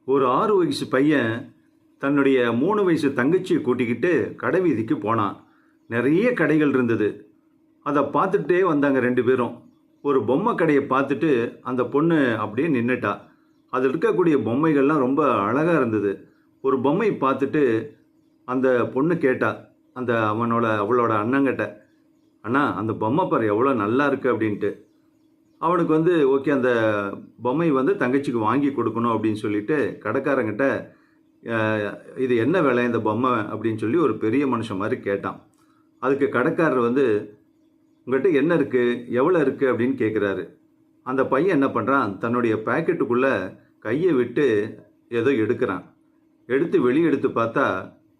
ஒரு 6 வயசு பையன் தன்னுடைய 3 வயசு தங்கச்சியை கூட்டிக்கிட்டு கடை வீதிக்கு போனான். நிறைய கடைகள் இருந்தது. அதை பார்த்துட்டே வந்தாங்க 2 பேரும். ஒரு பொம்மை கடையை பார்த்துட்டு அந்த பொண்ணு அப்படியே நின்னுட்டா. அதில் இருக்கக்கூடிய பொம்மைகள்லாம் ரொம்ப அழகாக இருந்தது. ஒரு பொம்மை பார்த்துட்டு அந்த பொண்ணு கேட்டா, அவளோட அண்ணங்கிட்ட, அண்ணா அந்த பொம்மை பாரு எவ்வளோ நல்லா இருக்கு அப்படின்ட்டு. அவனுக்கு ஓகே, அந்த பொம்மை தங்கச்சிக்கு வாங்கி கொடுக்கணும் அப்படின்னு சொல்லிட்டு கடைக்காரங்கிட்ட, இது என்ன விலை இந்த பொம்மை அப்படின்னு சொல்லி ஒரு பெரிய மனுஷன் மாதிரி கேட்டான். அதுக்கு கடைக்காரர் உங்கள்கிட்ட என்ன இருக்குது, எவ்வளோ இருக்குது அப்படின்னு கேட்குறாரு. அந்த பையன் என்ன பண்ணுறான், தன்னுடைய பேக்கெட்டுக்குள்ளே கையை விட்டு ஏதோ எடுக்கிறான். எடுத்து வெளியே எடுத்து பார்த்தா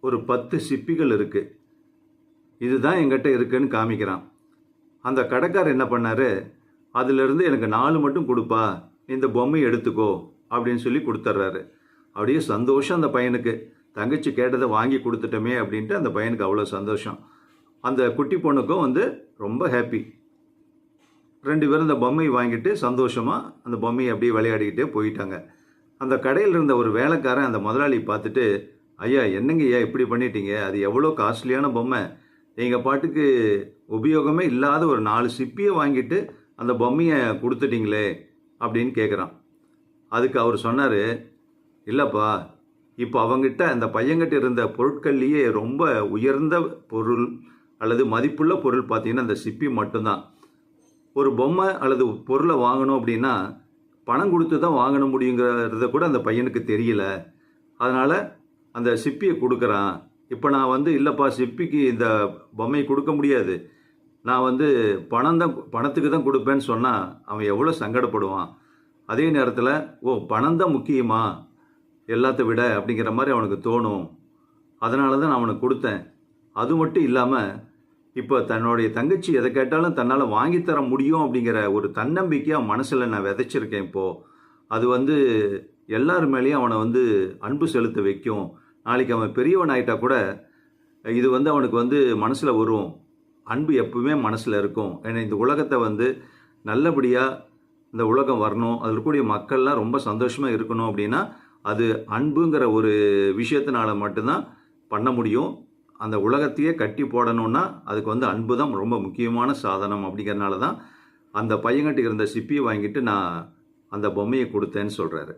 ஒரு 10 சிப்பிகள் இருக்குது. இதுதான் எங்கிட்ட இருக்குன்னு காமிக்கிறான். அந்த கடைக்காரர் என்ன பண்ணார், அதிலிருந்து எனக்கு 4 மட்டும் கொடுப்பா, இந்த பொம்மையை எடுத்துக்கோ அப்படின்னு சொல்லி கொடுத்துட்றாரு. அப்படியே சந்தோஷம் அந்த பையனுக்கு. தங்கச்சி கேட்டதை வாங்கி கொடுத்துட்டோமே அப்படின்ட்டு அந்த பையனுக்கு அவ்வளோ சந்தோஷம். அந்த குட்டி பொண்ணுக்கும் ரொம்ப ஹாப்பி. 2 பேரும் இந்த பொம்மையை வாங்கிட்டு சந்தோஷமாக அந்த பொம்மையை அப்படியே விளையாடிக்கிட்டே போயிட்டாங்க. அந்த கடையில் இருந்த ஒரு வேலைக்காரன் அந்த முதலாளி பார்த்துட்டு, ஐயா என்னங்க ஐயா இப்படி பண்ணிட்டீங்க, அது எவ்வளோ காஸ்ட்லியான பொம்மை, நீங்கள் பாட்டுக்கு உபயோகமே இல்லாத ஒரு 4 சிப்பியை வாங்கிட்டு அந்த பொம்மையை கொடுத்துட்டீங்களே அப்படின்னு கேட்குறான். அதுக்கு அவர் சொன்னார், இல்லைப்பா, இப்போ அவங்ககிட்ட அந்த பையன்கிட்ட இருந்த பொருட்கள்லேயே ரொம்ப உயர்ந்த பொருள் அல்லது மதிப்புள்ள பொருள் பார்த்தீங்கன்னா அந்த சிப்பி மட்டும்தான். ஒரு பொம்மை அல்லது பொருளை வாங்கணும் அப்படின்னா பணம் கொடுத்து தான் வாங்கணும் முடியுங்கிறத கூட அந்த பையனுக்கு தெரியல. அதனால் அந்த சிப்பியை கொடுக்குறான். இப்போ நான் இல்லைப்பா, சிப்பிக்கு இந்த பொம்மையை கொடுக்க முடியாது, நான் பணத்துக்கு தான் கொடுப்பேன்னு சொன்னால் அவன் எவ்வளோ சங்கடப்படுவான். அதே நேரத்தில் பணம் தான் முக்கியமா எல்லாத்த விட அப்படிங்கிற மாதிரி அவனுக்கு தோணும். அதனால தான் நான் அவனுக்கு கொடுத்தேன். அது மட்டும் இல்லாமல் இப்போ தன்னுடைய தங்கச்சி எதை கேட்டாலும் தன்னால் வாங்கித்தர முடியும் அப்படிங்கிற ஒரு தன்னம்பிக்கையாக மனசில் நான் விதைச்சிருக்கேன். இப்போது அது எல்லார் மேலேயும் அவனை அன்பு செலுத்த வைக்கும். நாளைக்கு அவன் பெரியவன் ஆகிட்டா கூட இது அவனுக்கு மனசில் வரும். அன்பு எப்பவுமே மனசில் இருக்கும். ஏன்னா இந்த உலகத்தை நல்லபடியாக இந்த உலகம் வரணும், அதில் இருக்கக்கூடிய மக்கள்லாம் ரொம்ப சந்தோஷமாக இருக்கணும் அப்படின்னா அது அன்புங்கிற ஒரு விஷயத்தினால மட்டும்தான் பண்ண முடியும். அந்த உலகத்தையே கட்டி போடணும்னா அதுக்கு அன்பு தான் ரொம்ப முக்கியமான சாதனம். அப்படிங்கிறனால தான் அந்த பையன்கிட்ட இருந்த சிப்பியை வாங்கிட்டு நான் அந்த பொம்மையை கொடுத்தேன்னு சொல்கிறாரு.